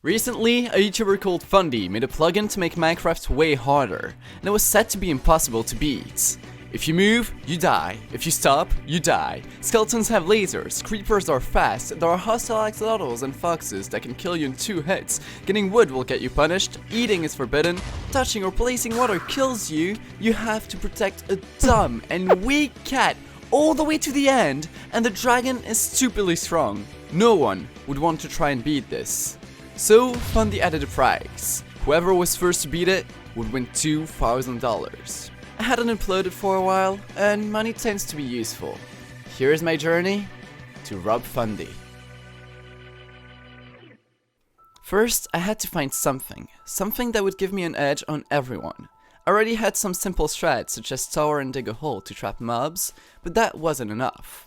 Recently, a YouTuber called Fundy made a plugin to make Minecraft way harder, and it was said to be impossible to beat. If you move, you die. If you stop, you die. Skeletons have lasers, creepers are fast, there are hostile axolotls and foxes that can kill you in 2 hits, getting wood will get you punished, eating is forbidden, touching or placing water kills you, you have to protect a dumb and weak cat all the way to the end, and the dragon is stupidly strong. No one would want to try and beat this. So, Fundy added a prize. Whoever was first to beat it would win $2,000. I hadn't uploaded for a while, and money tends to be useful. Here is my journey to rob Fundy. First, I had to find something that would give me an edge on everyone. I already had some simple strats such as tower and dig a hole to trap mobs, but that wasn't enough.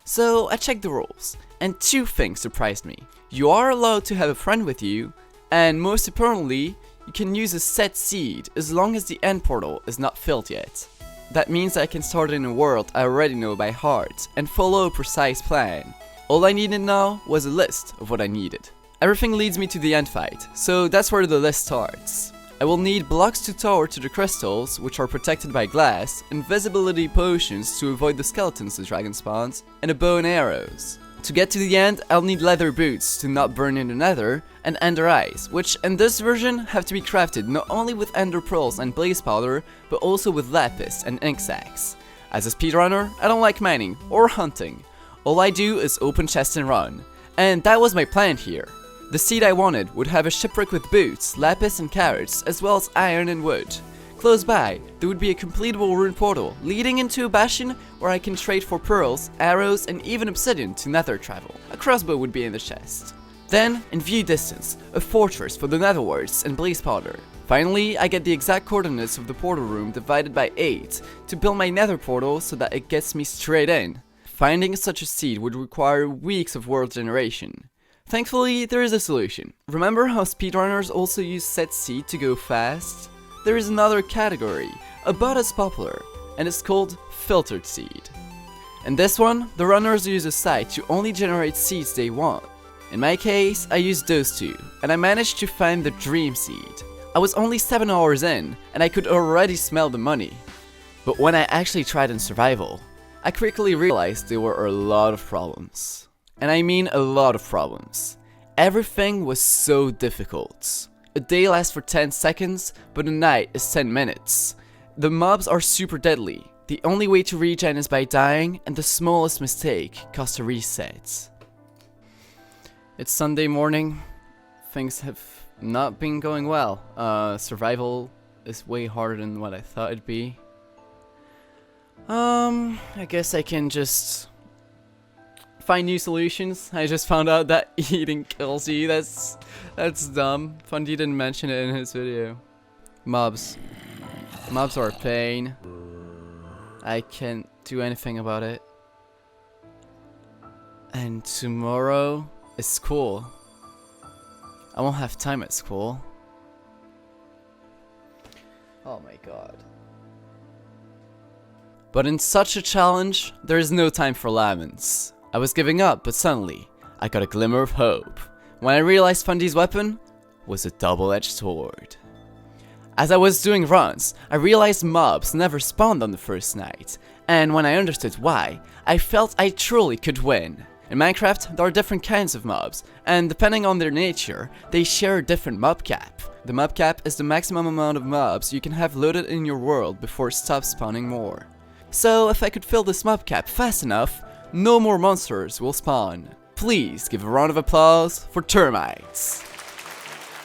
So I checked the rules, and 2 things surprised me. You are allowed to have a friend with you, and most importantly, you can use a set seed as long as the end portal is not filled yet. That means I can start in a world I already know by heart, and follow a precise plan. All I needed now was a list of what I needed. Everything leads me to the end fight, so that's where the list starts. I will need blocks to tower to the crystals, which are protected by glass, invisibility potions to avoid the skeletons the dragon spawns, and a bow and arrows. To get to the end, I'll need leather boots to not burn in the nether, and ender eyes, which in this version have to be crafted not only with ender pearls and blaze powder, but also with lapis and ink sacs. As a speedrunner, I don't like mining or hunting. All I do is open chests and run. And that was my plan here. The seed I wanted would have a shipwreck with boots, lapis and carrots, as well as iron and wood. Close by, there would be a completable rune portal, leading into a bastion where I can trade for pearls, arrows, and even obsidian to nether travel. A crossbow would be in the chest. Then, in view distance, a fortress for the nether warts and blaze powder. Finally, I get the exact coordinates of the portal room divided by 8 to build my nether portal so that it gets me straight in. Finding such a seed would require weeks of world generation. Thankfully, there is a solution. Remember how speedrunners also use set seed to go fast? There is another category, about as popular, and it's called filtered seed. In this one, the runners use a site to only generate seeds they want. In my case, I used those 2, and I managed to find the dream seed. I was only 7 hours in, and I could already smell the money. But when I actually tried in survival, I quickly realized there were a lot of problems. And I mean a lot of problems. Everything was so difficult. A day lasts for 10 seconds, but a night is 10 minutes. The mobs are super deadly. The only way to regen is by dying, and the smallest mistake costs a reset. It's Sunday morning. Things have not been going well. Survival is way harder than what I thought it'd be. I guess I can just find new solutions. I just found out that eating kills you. That's dumb. Fundy didn't mention it in his video. Mobs. Mobs are a pain. I can't do anything about it. And tomorrow is school. I won't have time at school. Oh my god. But in such a challenge, there is no time for laments. I was giving up, but suddenly, I got a glimmer of hope when I realized Fundy's weapon was a double-edged sword. As I was doing runs, I realized mobs never spawned on the first night, and when I understood why, I felt I truly could win. In Minecraft, there are different kinds of mobs, and depending on their nature, they share a different mob cap. The mob cap is the maximum amount of mobs you can have loaded in your world before it stops spawning more. So if I could fill this mob cap fast enough, no more monsters will spawn. Please give a round of applause for termites.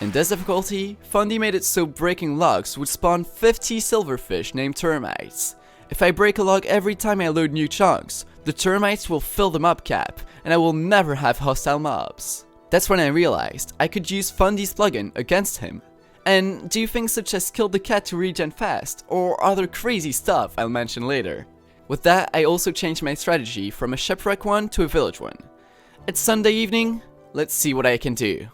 In this difficulty, Fundy made it so breaking logs would spawn 50 silverfish named termites. If I break a log every time I load new chunks, the termites will fill the mob cap, and I will never have hostile mobs. That's when I realized I could use Fundy's plugin against him, and do things such as kill the cat to regen fast, or other crazy stuff I'll mention later. With that, I also changed my strategy from a shipwreck one to a village one. It's Sunday evening, let's see what I can do.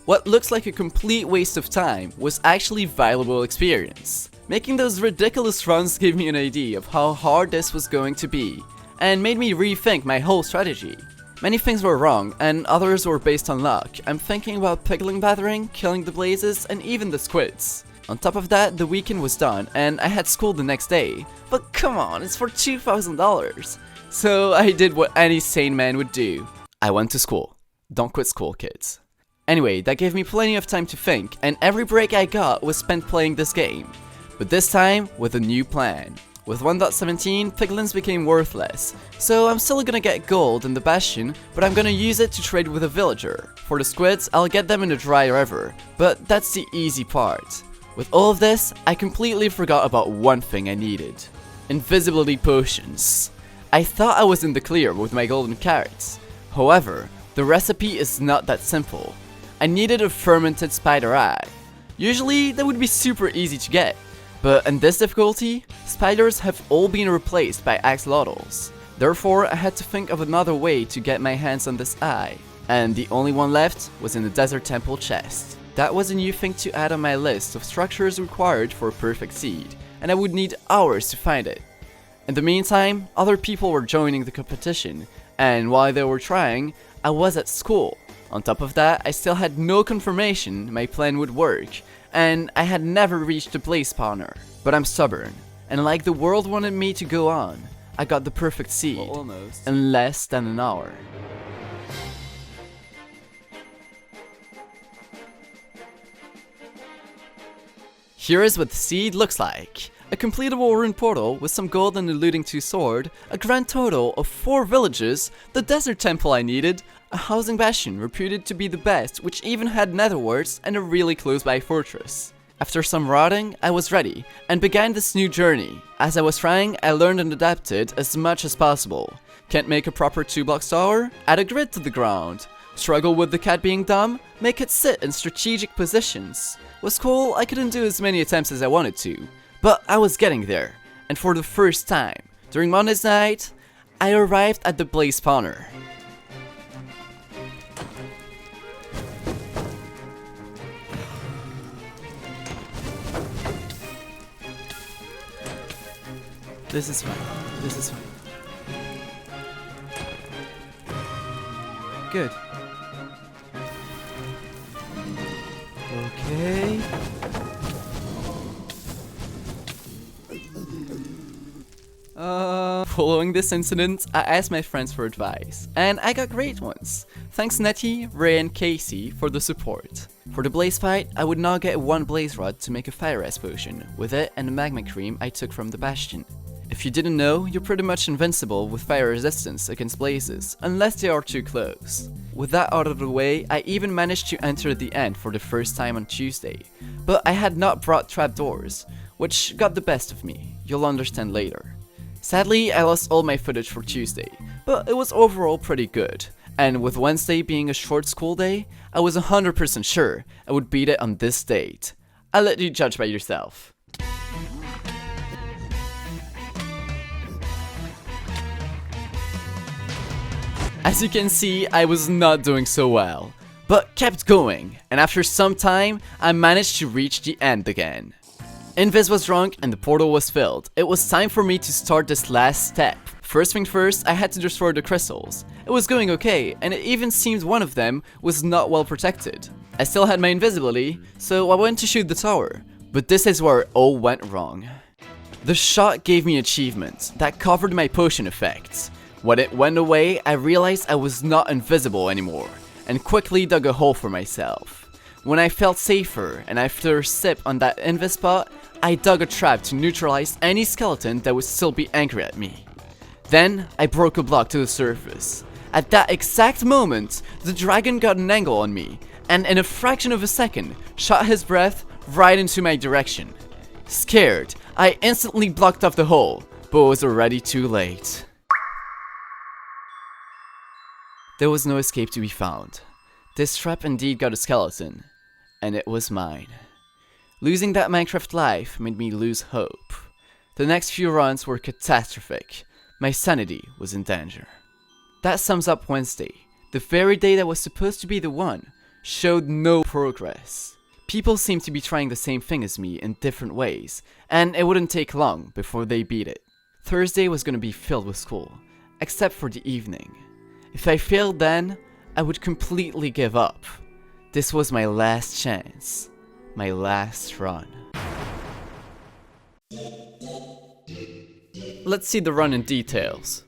What looks like a complete waste of time was actually valuable experience. Making those ridiculous runs gave me an idea of how hard this was going to be, and made me rethink my whole strategy. Many things were wrong, and others were based on luck. I'm thinking about pickling battering, killing the blazes, and even the squids. On top of that, the weekend was done, and I had school the next day. But come on, it's for $2,000. So I did what any sane man would do. I went to school. Don't quit school, kids. Anyway, that gave me plenty of time to think, and every break I got was spent playing this game. But this time, with a new plan. With 1.17, piglins became worthless, so I'm still gonna get gold in the bastion, but I'm gonna use it to trade with a villager. For the squids, I'll get them in a dry river, but that's the easy part. With all of this, I completely forgot about one thing I needed. Invisibility potions. I thought I was in the clear with my golden carrots. However, the recipe is not that simple. I needed a fermented spider eye. Usually, that would be super easy to get. But in this difficulty, spiders have all been replaced by axolotls. Therefore, I had to think of another way to get my hands on this eye. And the only one left was in the desert temple chest. That was a new thing to add on my list of structures required for a perfect seed, and I would need hours to find it. In the meantime, other people were joining the competition, and while they were trying, I was at school. On top of that, I still had no confirmation my plan would work, and I had never reached the blaze spawner. But I'm stubborn, and like the world wanted me to go on, I got the perfect seed almost. in less than an hour. Here is what the seed looks like. A completable rune portal with some gold and a looting 2 sword, a grand total of 4 villages, the desert temple I needed, a housing bastion reputed to be the best, which even had nether warts, and a really close by fortress. After some rotting, I was ready, and began this new journey. As I was trying, I learned and adapted as much as possible. Can't make a proper 2-block tower? Add a grid to the ground. Struggle with the cat being dumb? Make it sit in strategic positions. Was cool, I couldn't do as many attempts as I wanted to. But I was getting there, and for the first time, during Monday's night, I arrived at the blaze spawner. This is fine, this is fine. Good. Okay. Following this incident, I asked my friends for advice, and I got great ones. Thanks Nettie, Ray and Casey for the support. For the blaze fight, I would now get 1 blaze rod to make a fire res potion, with it and the magma cream I took from the bastion. If you didn't know, you're pretty much invincible with fire resistance against blazes, unless they are too close. With that out of the way, I even managed to enter the end for the first time on Tuesday, but I had not brought trapdoors, which got the best of me. You'll understand later. Sadly, I lost all my footage for Tuesday, but it was overall pretty good. And with Wednesday being a short school day, I was 100% sure I would beat it on this date. I'll let you judge by yourself. As you can see, I was not doing so well, but kept going, and after some time, I managed to reach the end again. Invis was drunk and the portal was filled. It was time for me to start this last step. First thing first, I had to destroy the crystals. It was going okay, and it even seemed one of them was not well protected. I still had my invisibility, so I went to shoot the tower, but this is where it all went wrong. The shot gave me achievements that covered my potion effects. When it went away, I realized I was not invisible anymore, and quickly dug a hole for myself. When I felt safer, and after a sip on that invis spot, I dug a trap to neutralize any skeleton that would still be angry at me. Then, I broke a block to the surface. At that exact moment, the dragon got an angle on me, and in a fraction of a second, shot his breath right into my direction. Scared, I instantly blocked off the hole, but it was already too late. There was no escape to be found. This trap indeed got a skeleton, and it was mine. Losing that Minecraft life made me lose hope. The next few runs were catastrophic. My sanity was in danger. That sums up Wednesday. The very day that was supposed to be the one showed no progress. People seemed to be trying the same thing as me in different ways, and it wouldn't take long before they beat it. Thursday was gonna be filled with school. except for the evening. If I failed then, I would completely give up. This was my last chance, my last run. Let's see the run in details.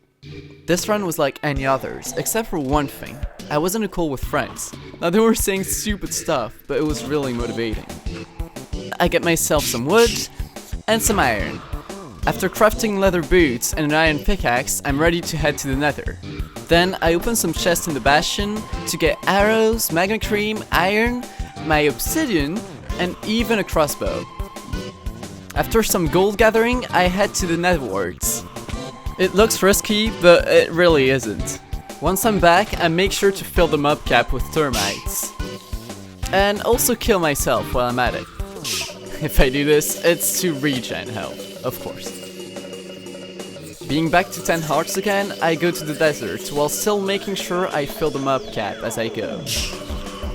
This run was like any others, except for one thing. I was in a call with friends. Now they were saying stupid stuff, but it was really motivating. I get myself some wood and some iron. After crafting leather boots and an iron pickaxe, I'm ready to head to the Nether. Then I open some chests in the bastion to get arrows, magma cream, iron, my obsidian, and even a crossbow. After some gold gathering, I head to the netherworks. It looks risky, but it really isn't. Once I'm back, I make sure to fill the mob cap with termites. And also kill myself while I'm at it. If I do this, it's to regen health, of course. Being back to 10 hearts again, I go to the desert, while still making sure I fill the mob cap as I go.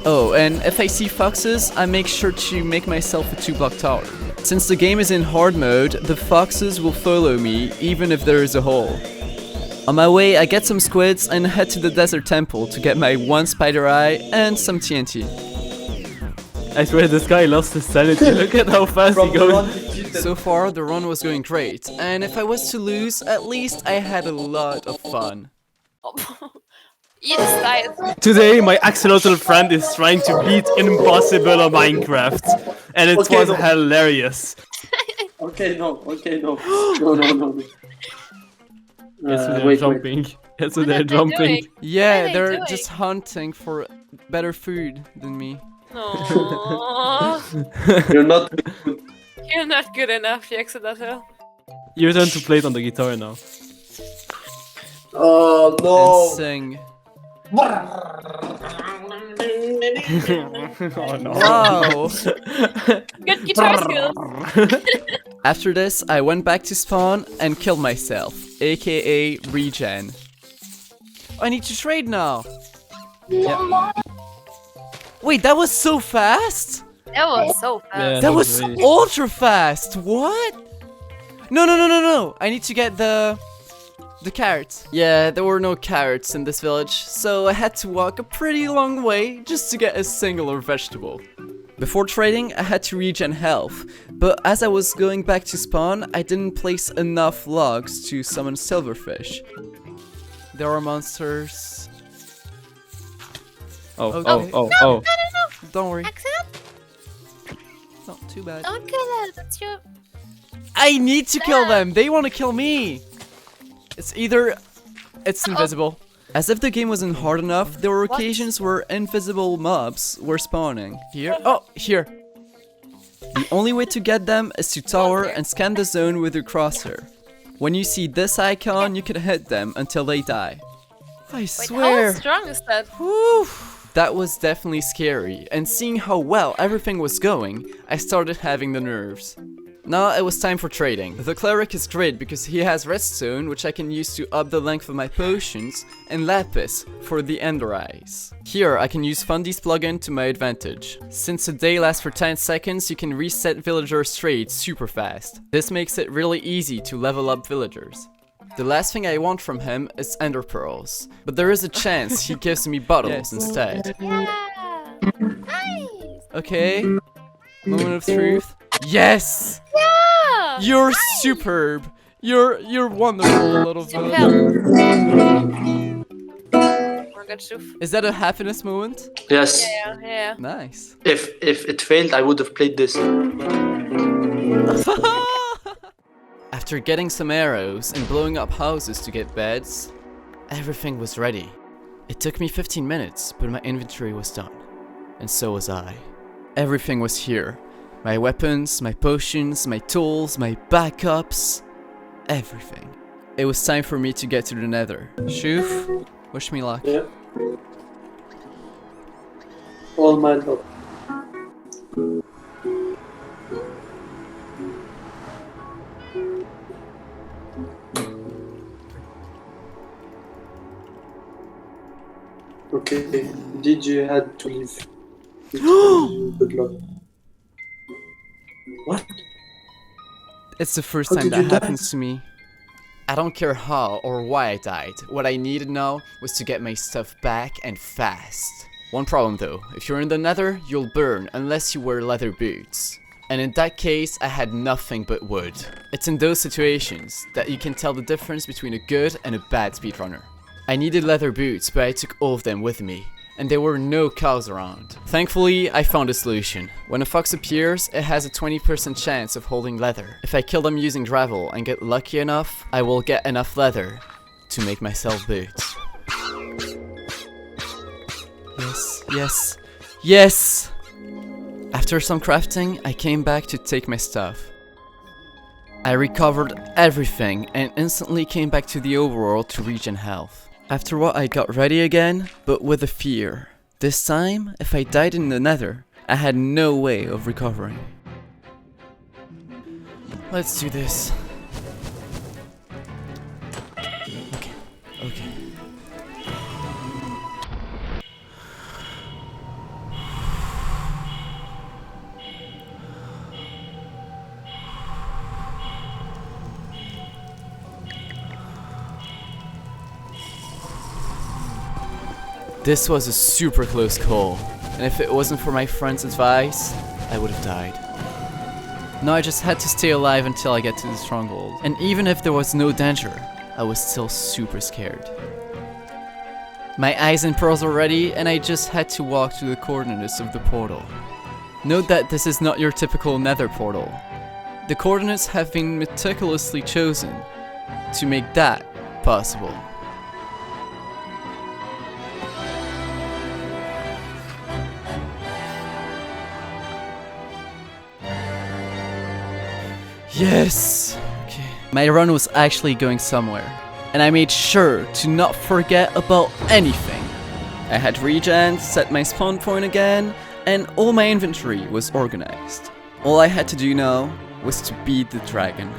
Oh, and if I see foxes, I make sure to make myself a 2-block tower. Since the game is in hard mode, the foxes will follow me, even if there is a hole. On my way, I get some squids and head to the desert temple to get my 1 spider eye and some TNT. I swear this guy lost his sanity. Look at how fast he goes. So far, the run was going great, and if I was to lose, at least I had a lot of fun. Yes, guys. Today, my axolotl friend is trying to beat Impossible on Minecraft, and it was hilarious. Okay, no. No. Guess who they're jumping? Guess who they're jumping? Yeah, What are they they're doing? just hunting for better food than me. No, You're not. you're not good enough, Yaxolotl. Your turn to play it on the guitar now. Oh And no! sing. Oh no. Wow! Good guitar skills. After this, I went back to spawn and killed myself, aka regen. I need to trade now! Yeah. Wait, that was so fast? That was so fast. Yeah, That was really. ultra fast! What? No! I need to get the carrots. Yeah, there were no carrots in this village, so I had to walk a pretty long way just to get a singular vegetable. Before trading, I had to regen health, but as I was going back to spawn, I didn't place enough logs to summon silverfish. There are monsters. Oh, Okay. oh. Don't worry, Excellent. not too bad. Don't kill it. That's your. I need to kill them! They want to kill me! It's either... It's invisible. As if the game wasn't hard enough, there were occasions where invisible mobs were spawning. Here? Oh, here! The only way to get them is to tower and scan the zone with your crosshair. When you see this icon, you can hit them until they die. I Wait, swear! how strong is that? Whew. That was definitely scary, and seeing how well everything was going, I started having the nerves. Now it was time for trading. The cleric is great because he has redstone, which I can use to up the length of my potions, and lapis for the ender eyes. Here I can use Fundy's plugin to my advantage. Since a day lasts for 10 seconds, you can reset villagers' trades super fast. This makes it really easy to level up villagers. The last thing I want from him is ender pearls, but there is a chance he gives me bottles instead. Yeah. Nice. Okay, moment of truth. Yes! Yeah. You're superb. You're wonderful, little Super. villager. We're good, Stoof. Is that a happiness moment? Yes. Yeah. Nice. If it failed, I would have played this. After getting some arrows and blowing up houses to get beds, everything was ready. It took me 15 minutes, but my inventory was done. And so was I. Everything was here. My weapons, my potions, my tools, my backups, everything. It was time for me to get to the Nether. Shoof, wish me luck. Yeah. All my love. Okay, did you had to leave? Good luck. What? It's the first How time did that you die? happens to me. I don't care how or why I died. What I needed now was to get my stuff back and fast. One problem though, if you're in the Nether, you'll burn unless you wear leather boots. And in that case, I had nothing but wood. It's in those situations that you can tell the difference between a good and a bad speedrunner. I needed leather boots, but I took all of them with me, and there were no cows around. Thankfully, I found a solution. When a fox appears, it has a 20% chance of holding leather. If I kill them using gravel and get lucky enough, I will get enough leather to make myself boots. Yes, yes, yes! After some crafting, I came back to take my stuff. I recovered everything and instantly came back to the overworld to regen health. After what, I got ready again, but with a fear. This time, if I died in the Nether, I had no way of recovering. Let's do this. Okay. This was a super close call, and if it wasn't for my friend's advice, I would have died. Now I just had to stay alive until I get to the Stronghold, and even if there was no danger, I was still super scared. My eyes and pearls are ready, and I just had to walk to the coordinates of the portal. Note that this is not your typical Nether portal. The coordinates have been meticulously chosen to make that possible. Yes! Okay. My run was actually going somewhere, and I made sure to not forget about anything. I had regen, set my spawn point again, and all my inventory was organized. All I had to do now was to beat the dragon.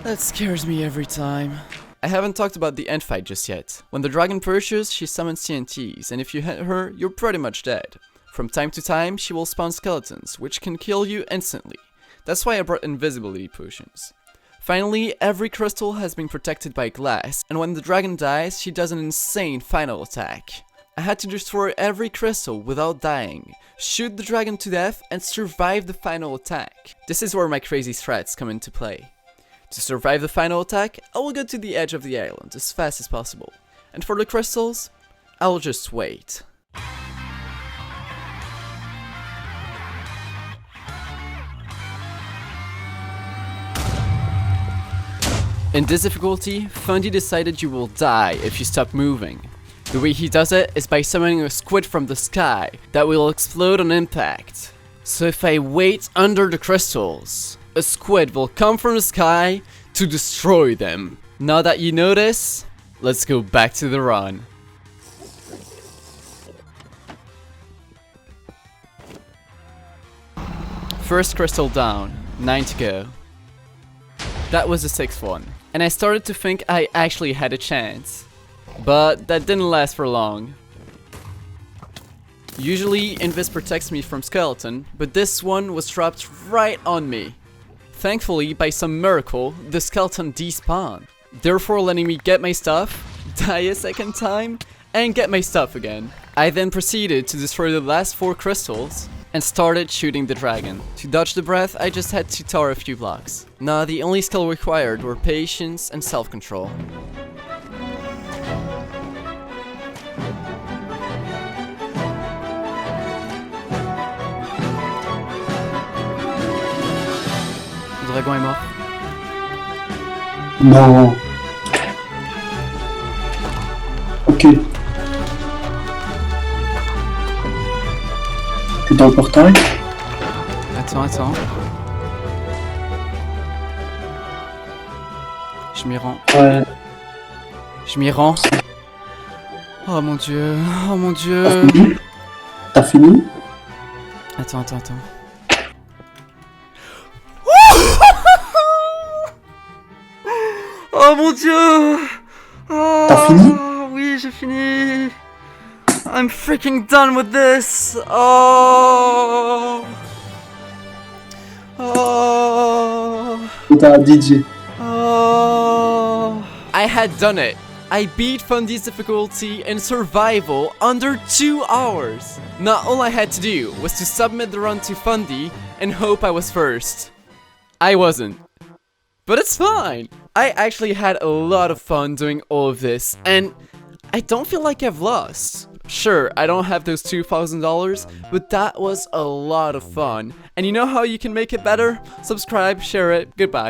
That scares me every time. I haven't talked about the end fight just yet. When the dragon pushes, she summons TNTs, and if you hit her, you're pretty much dead. From time to time, she will spawn skeletons, which can kill you instantly. That's why I brought invisibility potions. Finally, every crystal has been protected by glass, and when the dragon dies, she does an insane final attack. I had to destroy every crystal without dying, shoot the dragon to death, and survive the final attack. This is where my crazy strats come into play. To survive the final attack, I will go to the edge of the island as fast as possible. And for the crystals, I will just wait. In this difficulty, Fundy decided you will die if you stop moving. The way he does it is by summoning a squid from the sky that will explode on impact. So if I wait under the crystals, a squid will come from the sky to destroy them. Now that you know this, let's go back to the run. First crystal down, 9 to go. That was the 6th one, and I started to think I actually had a chance. But that didn't last for long. Usually Invis protects me from skeleton, but this one was dropped right on me. Thankfully, by some miracle, the skeleton despawned, therefore letting me get my stuff, die a second time, and get my stuff again. I then proceeded to destroy the last 4 crystals, and started shooting the dragon. To dodge the breath, I just had to tower a few blocks. Nah, the only skill required were patience and self-control. Le dragon est mort. Non. Ok. T'es dans le portail? Attends. Je m'y rends. Ouais. Je m'y rends. Oh mon dieu. Oh mon dieu. T'as fini? Attends. Oh mon dieu. Oh, T'as fini? Oui, j'ai fini. I'm freaking done with this. Oh. Puta, DG. Oh, I had done it. I beat Fundy's difficulty in survival under 2 hours. Now all I had to do was to submit the run to Fundy and hope I was first. I wasn't. But it's fine. I actually had a lot of fun doing all of this, and I don't feel like I've lost. Sure, I don't have those $2,000, but that was a lot of fun. And you know how you can make it better? Subscribe, share it, goodbye.